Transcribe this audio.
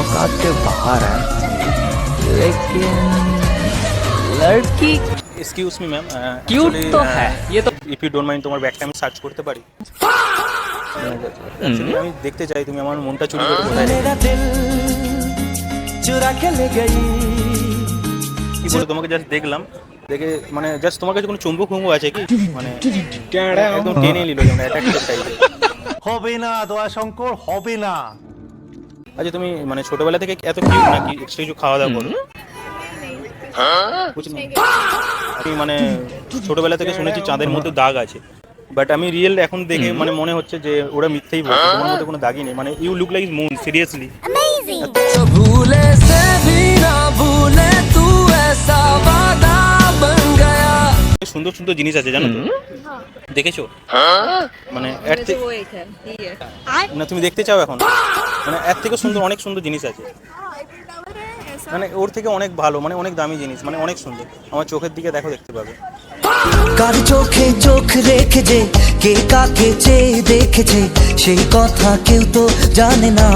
औकात के बाहर है लेकिन लड़की এক্সকিউজ মি ম্যাম, क्यूट तो है ये तो ইফ ইউ ডোন্ট মাইন্ড তোমার ব্যাগটা আমি সার্চ করতে পারি? Actually, আমি দেখতে চাই তুমি আমার মনটা চুরি করে কোথায় রেখেছো। কি বলে তোমাকে জাস্ট দেখলাম, দেখে মানে জাস্ট তোমার কাছে কোনো চুম্বক ফুম্বক আছে কি? মানে একদম টেনে নিল যেমন অ্যাট্রাক্টিভ টাইপের। হবে না দয়াশঙ্কর, হবে না। আচ্ছা তুমি মানে ছোটবেলা থেকে এত কিউট নাকি এক্সট্রা কিছু খাওয়া দাওয়া করো? বুঝলি আমি মানে ছোটবেলা থেকে শুনেছি চাঁদের মধ্যে দাগ আছে, বাট আমি রিয়েল এখন দেখে মানে মনে হচ্ছে যে ওরা মিথ্যেই বলছে, তোমার মধ্যে কোনো দাগই নেই। মানে you look like moon, seriously. भूले से भी ना भूले तू ऐसा वादा बन गया। সুন্দর সুন্দর জিনিস আছে জানো তো, দেখেছো? মানে এর तो থেকে वो एक है ये है না তুমি দেখতে চাও এখন? মানে এর থেকে সুন্দর অনেক সুন্দর জিনিস আছে, মানে ওর থেকে অনেক ভালো, মানে অনেক দামি জিনিস, মানে অনেক সুন্দর। আমার চোখের দিকে দেখো, দেখতে পাবে। কার চোখে চোখ রেখে যে কে কাকে চেয়ে দেখেছে সেই কথা কেউ তো জানে না।